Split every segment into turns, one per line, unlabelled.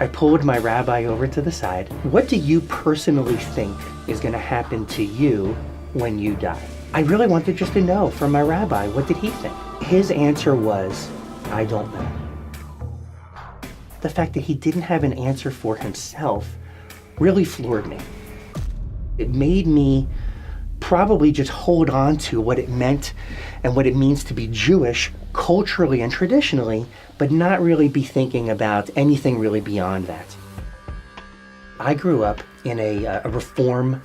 I pulled my rabbi over to the side. What do you personally think is going to happen to you when you die? I really wanted just to know from my rabbi, what did he think? His answer was, I don't know. The fact that he didn't have an answer for himself really floored me. It made me probably just hold on to what it meant and what it means to be Jewish culturally and traditionally, but not really be thinking about anything really beyond that. I grew up in a Reform,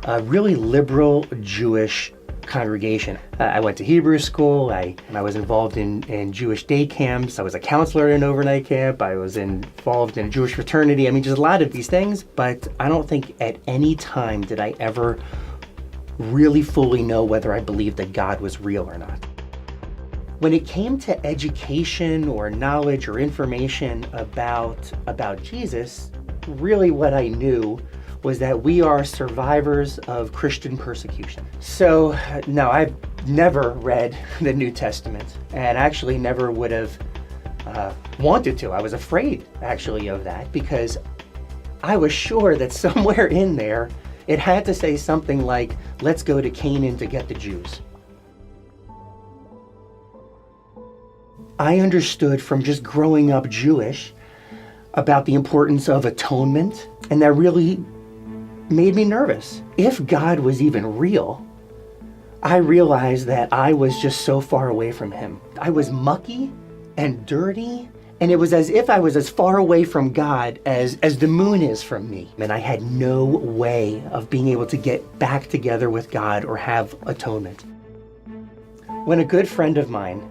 really liberal Jewish congregation. I went to Hebrew school. I was involved in Jewish day camps. I was a counselor in an overnight camp. I was involved in a Jewish fraternity. I mean, just a lot of these things, but I don't think at any time did I ever really fully know whether I believed that God was real or not. When it came to education or knowledge or information about Jesus, really what I knew was that we are survivors of Christian persecution. So no, I've never read the New Testament, and actually never would have wanted to. I was afraid actually of that, because I was sure that somewhere in there it had to say something like, let's go to Canaan to get the Jews. I understood from just growing up Jewish about the importance of atonement, and that really made me nervous. If God was even real, I realized that I was just so far away from him. I was mucky and dirty, and it was as if I was as far away from God as the moon is from me. And I had no way of being able to get back together with God or have atonement. When a good friend of mine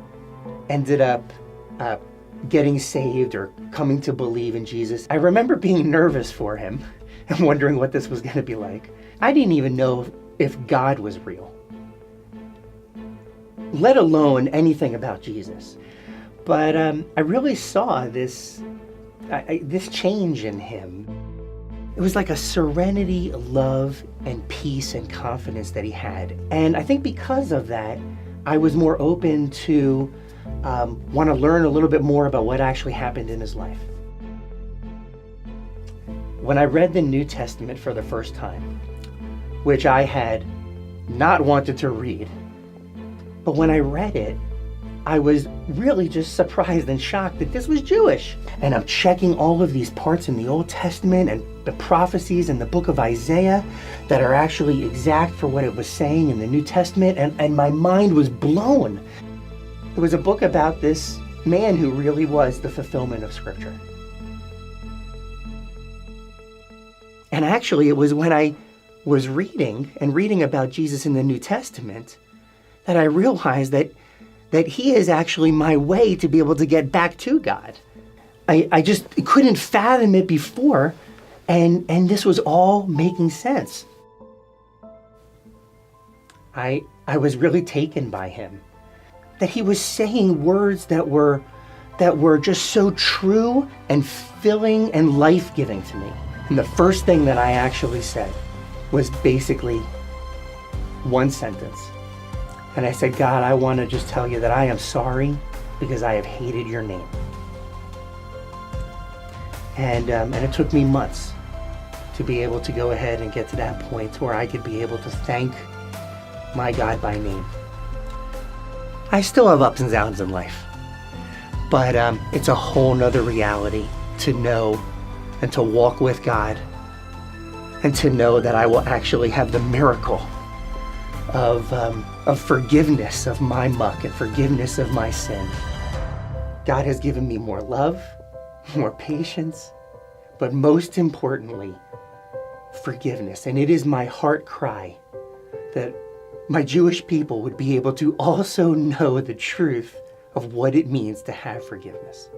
ended up getting saved or coming to believe in Jesus, I remember being nervous for him and wondering what this was going to be like. I didn't even know if God was real, let alone anything about Jesus. But I really saw this change in him. It was like a serenity, love, and peace and confidence that he had. And I think because of that, I was more open to want to learn a little bit more about what actually happened in his life. When I read the New Testament for the first time, which I had not wanted to read, but when I read it, I was really just surprised and shocked that this was Jewish. And I'm checking all of these parts in the Old Testament and the prophecies in the book of Isaiah that are actually exact for what it was saying in the New Testament, and my mind was blown. It was a book about this man who really was the fulfillment of Scripture. And actually, it was when I was reading about Jesus in the New Testament that I realized that he is actually my way to be able to get back to God. I just couldn't fathom it before, and this was all making sense. I was really taken by him, that he was saying words that were just so true and filling and life-giving to me. And the first thing that I actually said was basically one sentence. And I said, God, I want to just tell you that I am sorry because I have hated your name. And it took me months to be able to go ahead and get to that point where I could be able to thank my God by name. I still have ups and downs in life, but it's a whole nother reality to know and to walk with God, and to know that I will actually have the miracle of forgiveness of my muck and forgiveness of my sin. God has given me more love, more patience, but most importantly, forgiveness. And it is my heart cry that my Jewish people would be able to also know the truth of what it means to have forgiveness.